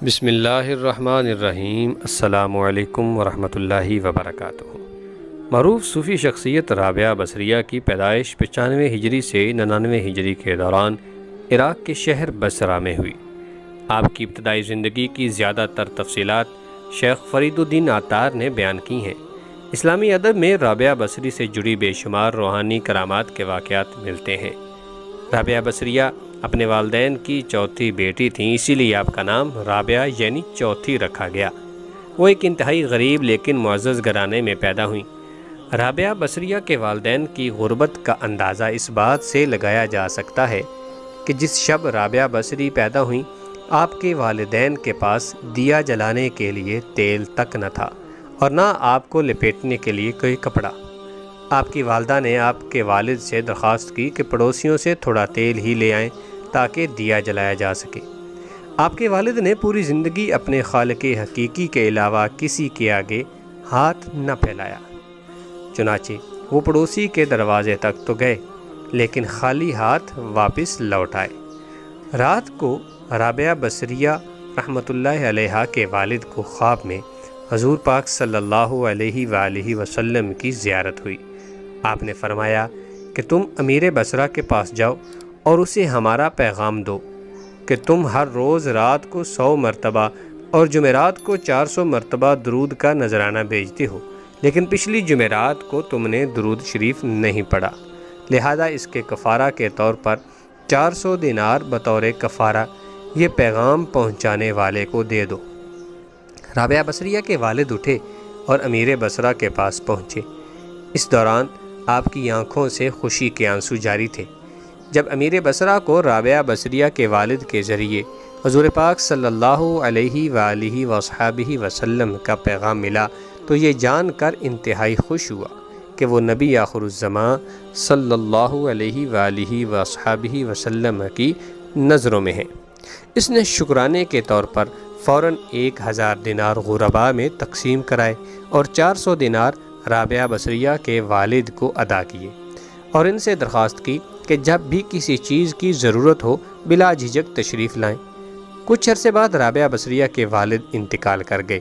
بسم اللہ الرحمن الرحیم۔ السلام علیکم ورحمۃ اللہ وبرکاتہ۔ معروف صوفی شخصیت رابعہ بصریہ کی پیدائش 95 ہجری سے 99 ہجری کے دوران عراق کے شہر بصرہ میں ہوئی۔ آپ کی ابتدائی زندگی کی زیادہ تر تفصیلات شیخ فرید الدین عطار نے بیان کی ہیں۔ اسلامی ادب میں رابعہ بصری سے جڑی بے شمار روحانی کرامات کے واقعات ملتے ہیں۔ رابعہ بصریہ اپنے والدین کی چوتھی بیٹی تھیں، اسی لیے آپ کا نام رابعہ یعنی چوتھی رکھا گیا۔ وہ ایک انتہائی غریب لیکن معزز گھرانے میں پیدا ہوئیں۔ رابعہ بصریہ کے والدین کی غربت کا اندازہ اس بات سے لگایا جا سکتا ہے کہ جس شب رابعہ بصری پیدا ہوئیں آپ کے والدین کے پاس دیا جلانے کے لیے تیل تک نہ تھا اور نہ آپ کو لپیٹنے کے لیے کوئی کپڑا۔ آپ کی والدہ نے آپ کے والد سے درخواست کی کہ پڑوسیوں سے تھوڑا تیل ہی لے آئیں تاکہ دیا جلایا جا سکے۔ آپ کے والد نے پوری زندگی اپنے خالق حقیقی کے علاوہ کسی کے آگے ہاتھ نہ پھیلایا۔ چنانچہ وہ پڑوسی کے دروازے تک تو گئے لیکن خالی ہاتھ واپس لوٹ آئے۔ رات کو رابعہ بصریہ رحمۃ اللہ علیہا کے والد کو خواب میں حضور پاک صلی اللہ علیہ وآلہ وسلم کی زیارت ہوئی۔ آپ نے فرمایا کہ تم امیر بصرہ کے پاس جاؤ اور اسے ہمارا پیغام دو کہ تم ہر روز رات کو 100 مرتبہ اور جمعرات کو 400 مرتبہ درود کا نذرانہ بھیجتے ہو، لیکن پچھلی جمعرات کو تم نے درود شریف نہیں پڑھا، لہذا اس کے کفارہ کے طور پر 400 دینار بطور کفارہ یہ پیغام پہنچانے والے کو دے دو۔ رابعہ بصریہ کے والد اٹھے اور امیر بصرہ کے پاس پہنچے۔ اس دوران آپ کی آنکھوں سے خوشی کے آنسو جاری تھے۔ جب امیر بصرہ کو رابعہ بصریہ کے والد کے ذریعے حضور پاک صلی اللہ علیہ وآلہ وصحبہ وسلم کا پیغام ملا تو یہ جان کر انتہائی خوش ہوا کہ وہ نبی آخر الزمان صلی اللہ علیہ وآلہ وصحبہ وسلم کی نظروں میں ہیں۔ اس نے شکرانے کے طور پر فوراً 1000 دینار غرباء میں تقسیم کرائے اور 400 دینار رابعہ بصریہ کے والد کو ادا کیے اور ان سے درخواست کی کہ جب بھی کسی چیز کی ضرورت ہو بلا جھجک تشریف لائیں۔ کچھ عرصے بعد رابعہ بصریہ کے والد انتقال کر گئے۔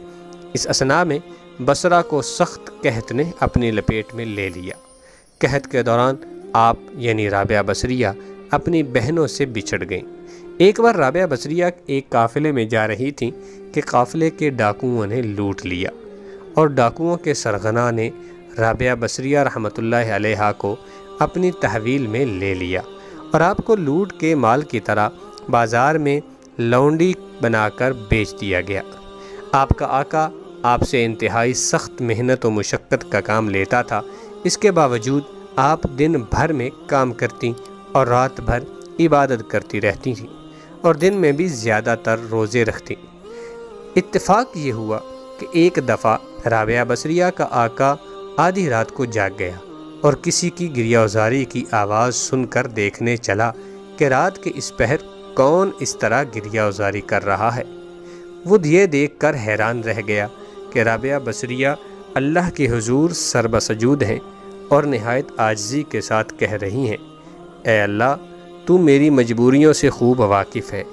اس اثناء میں بصرہ کو سخت قحط نے اپنی لپیٹ میں لے لیا۔ قحط کے دوران آپ یعنی رابعہ بصریہ اپنی بہنوں سے بچھڑ گئیں۔ ایک بار رابعہ بصریہ ایک قافلے میں جا رہی تھیں کہ قافلے کے ڈاکوؤں نے لوٹ لیا اور ڈاکوؤں کے سرغنہ نے رابعہ بصریہ رحمۃ اللہ علیہا کو اپنی تحویل میں لے لیا اور آپ کو لوٹ کے مال کی طرح بازار میں لونڈی بنا کر بیچ دیا گیا۔ آپ کا آقا آپ سے انتہائی سخت محنت و مشقت کا کام لیتا تھا، اس کے باوجود آپ دن بھر میں کام کرتی اور رات بھر عبادت کرتی رہتی تھیں اور دن میں بھی زیادہ تر روزے رکھتی۔ اتفاق یہ ہوا کہ ایک دفعہ رابعہ بصریہ کا آقا آدھی رات کو جاگ گیا اور کسی کی گریہ وزاری کی آواز سن کر دیکھنے چلا کہ رات کے اس پہر کون اس طرح گریہ وزاری کر رہا ہے۔ وہ یہ دیکھ کر حیران رہ گیا کہ رابعہ بصریہ اللہ کے حضور سربسجود ہیں اور نہایت عاجزی کے ساتھ کہہ رہی ہیں، اے اللہ تو میری مجبوریوں سے خوب واقف ہے،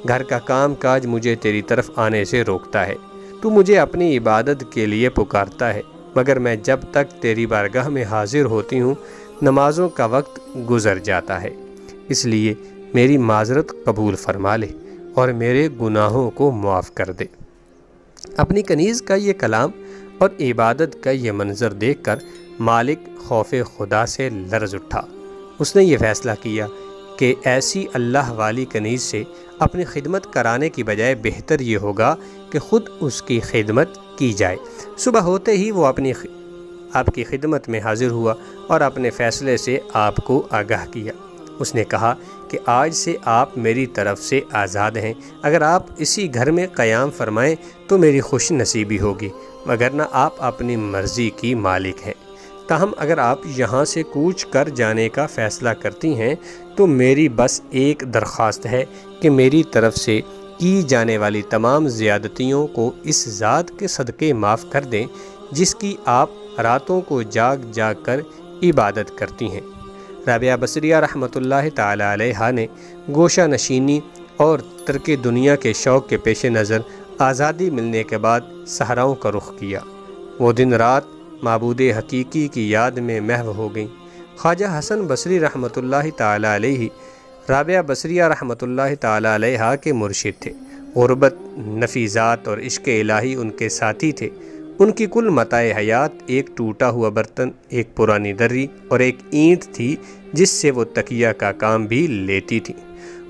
گھر کا کام کاج مجھے تیری طرف آنے سے روکتا ہے، تو مجھے اپنی عبادت کے لیے پکارتا ہے، مگر میں جب تک تیری بارگاہ میں حاضر ہوتی ہوں نمازوں کا وقت گزر جاتا ہے، اس لیے میری معذرت قبول فرما لے اور میرے گناہوں کو معاف کر دے۔ اپنی کنیز کا یہ کلام اور عبادت کا یہ منظر دیکھ کر مالک خوف خدا سے لرز اٹھا۔ اس نے یہ فیصلہ کیا کہ ایسی اللہ والی کنیز سے اپنی خدمت کرانے کی بجائے بہتر یہ ہوگا کہ خود اس کی خدمت کی جائے۔ صبح ہوتے ہی وہ آپ کی خدمت میں حاضر ہوا اور اپنے فیصلے سے آپ کو آگاہ کیا۔ اس نے کہا کہ آج سے آپ میری طرف سے آزاد ہیں، اگر آپ اسی گھر میں قیام فرمائیں تو میری خوش نصیبی ہوگی، وگرنہ آپ اپنی مرضی کی مالک ہیں۔ تاہم اگر آپ یہاں سے کوچ کر جانے کا فیصلہ کرتی ہیں تو میری بس ایک درخواست ہے کہ میری طرف سے کی جانے والی تمام زیادتیوں کو اس ذات کے صدقے معاف کر دیں جس کی آپ راتوں کو جاگ جاگ کر عبادت کرتی ہیں۔ رابعہ بصریہ رحمۃ اللہ تعالی علیہا نے گوشہ نشینی اور ترک دنیا کے شوق کے پیش نظر آزادی ملنے کے بعد صحراؤں کا رخ کیا۔ وہ دن رات معبود حقیقی کی یاد میں محو ہو گئیں۔ خواجہ حسن بصری رحمۃ اللہ تعالی علیہ رابعہ بصریہ رحمۃ اللہ تعالی علیہا کے مرشد تھے۔ غربت، نفیذات اور عشق الہی ان کے ساتھی تھے۔ ان کی کل متاع حیات ایک ٹوٹا ہوا برتن، ایک پرانی دری اور ایک اینٹ تھی جس سے وہ تکیہ کا کام بھی لیتی تھیں۔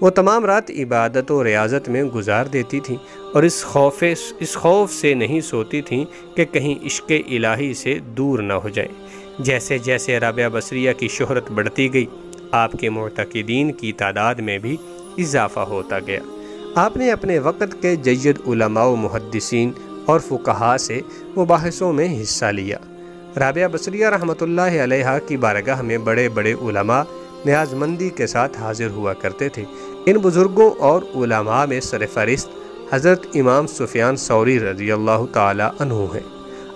وہ تمام رات عبادت و ریاضت میں گزار دیتی تھیں اور اس خوف سے نہیں سوتی تھیں کہ کہیں عشق الہی سے دور نہ ہو جائیں۔ جیسے جیسے رابعہ بصریہ کی شہرت بڑھتی گئی، آپ کے معتقدین کی تعداد میں بھی اضافہ ہوتا گیا۔ آپ نے اپنے وقت کے جید علماء و محدثین اور فقہاء سے مباحثوں میں حصہ لیا۔ رابعہ بصریہ رحمۃ اللہ علیہا کی بارگاہ میں بڑے بڑے علماء نیاز مندی کے ساتھ حاضر ہوا کرتے تھے۔ ان بزرگوں اور علماء میں سرفہرست حضرت امام سفیان ثوری رضی اللہ تعالی عنہ ہیں۔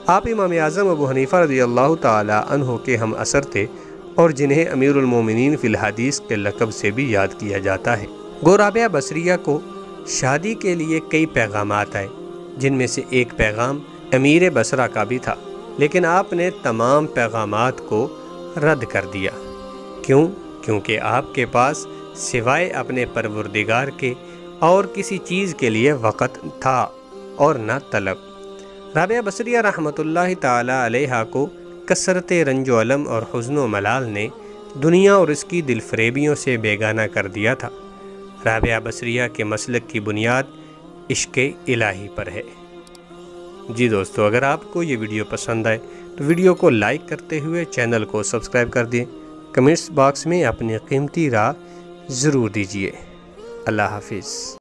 آپ امام اعظم ابو حنیفہ رضی اللہ تعالی عنہ کے ہم اثر تھے اور جنہیں امیر المومنین فی الحدیث کے لقب سے بھی یاد کیا جاتا ہے۔ گو رابعہ بصریہ کو شادی کے لیے کئی پیغامات آئے، جن میں سے ایک پیغام امیر بصرہ کا بھی تھا، لیکن آپ نے تمام پیغامات کو رد کر دیا۔ کیونکہ آپ کے پاس سوائے اپنے پروردگار کے اور کسی چیز کے لیے وقت تھا اور نہ طلب۔ رابعہ بصریہ رحمۃ اللہ تعالی علیہا کو کثرت رنج و علم اور حزن و ملال نے دنیا اور اس کی دل فریبیوں سے بیگانہ کر دیا تھا۔ رابعہ بصریہ کے مسلک کی بنیاد عشق الہی پر ہے۔ جی دوستو، اگر آپ کو یہ ویڈیو پسند آئے تو ویڈیو کو لائک کرتے ہوئے چینل کو سبسکرائب کر دیں۔ کمنٹس باکس میں اپنی قیمتی رائے ضرور دیجیے۔ اللہ حافظ۔